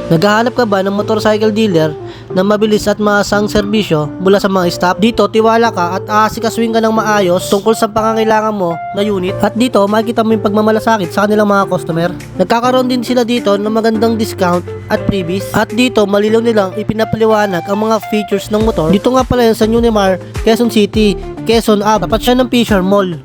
Naghahanap ka ba ng motorcycle dealer na mabilis at maasang serbisyo mula sa mga staff? Dito, tiwala ka at aasikasuhin ka ng maayos tungkol sa pangangailangan mo na unit. At dito, makikita mo yung pagmamalasakit sa kanilang mga customer. Nagkakaroon din sila dito ng magandang discount at freebies. At dito, malinaw nilang ipinapaliwanag ang mga features ng motor. Dito nga pala yan sa Unimar, Quezon City, Quezon Ave. Tapat siya ng Fisher Mall.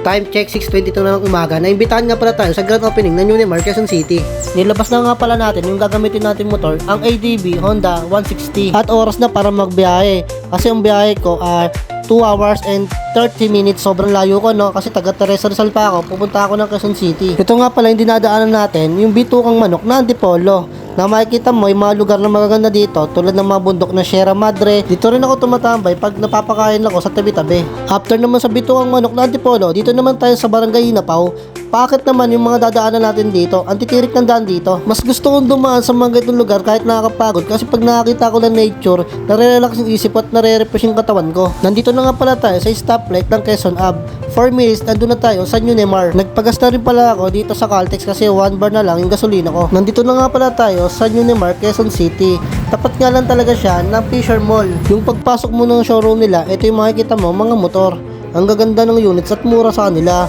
Time check 6:22 na ng umaga. Naimbitahan nga pala tayo sa grand opening ng Unimar, Quezon City. Nilabas na nga pala natin yung gagamitin natin motor, ang ADB Honda 160. At oras na para magbiyahe. Kasi ang biyahe ko ay 2 hours and 30 minutes. Sobrang layo ko, no? Kasi taga Teresa Rizal pa ako. Pupunta ako ng Quezon City. Ito nga pala yung dinadaanan natin, yung bitukang manok na Antipolo. Na makikita mo yung mga lugar na magaganda dito tulad ng mga bundok na Sierra Madre. Dito rin ako tumatambay pag napapakain ako sa tabi-tabi. After naman sa bitukang manok na Antipolo, dito naman tayo sa Barangay Inapaw. Bakit naman yung mga dadaanan natin dito? Ang titirik ng daan dito. Mas gusto kong dumaan sa mga ganitong lugar kahit nakakapagod kasi pag nakakita ko ng nature, nare-relax yung isip at nare-refresh yung katawan ko. Nandito na nga pala tayo sa stoplight ng Quezon Ave. 4 minutes, nandun na tayo sa Unimar. Nagpagas na rin pala ako dito sa Caltex kasi 1 bar na lang yung gasolina ko. Nandito na nga pala tayo sa Unimar, Quezon City. Tapat nga lang talaga siya ng Fisher Mall. Yung pagpasok mo ng showroom nila, ito yung makikita mo, mga motor. Ang gaganda ng units at mura sa kanila.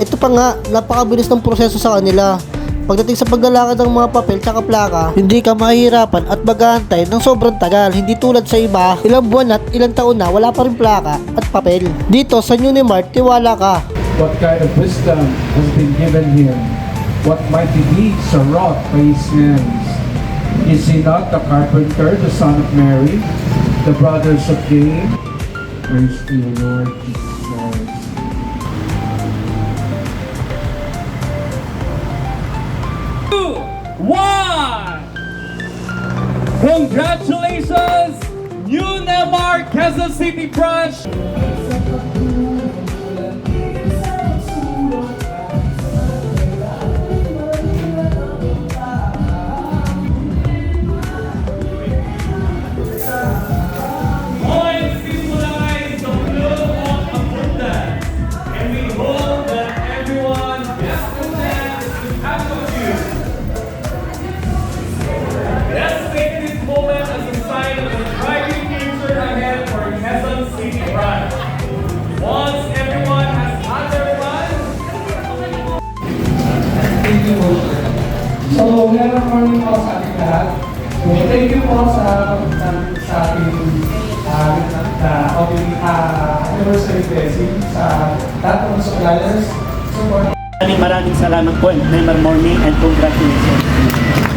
Ito pa nga, napakabilis ng proseso sa kanila. Pagdating sa paglalakad ng mga papel tsaka plaka, hindi ka mahihirapan at mag-aantay ng sobrang tagal. Hindi tulad sa iba, ilang buwan at ilang taon na wala pa rin plaka at papel. Dito sa Unimart, tiwala ka. What kind of wisdom has been given him? What mighty deeds are wrought by his hands? Is he not the carpenter, the son of Mary, the brothers of James? Praise to you, Lord Jesus Christ. One! Congratulations, Unimar Quezon City branch! So, meron morning po sa ating lahat. So, thank you po sa ating anniversary blessing sa lahat ng suppliers. Maraming salamat po, Neymar Morning, and congratulations.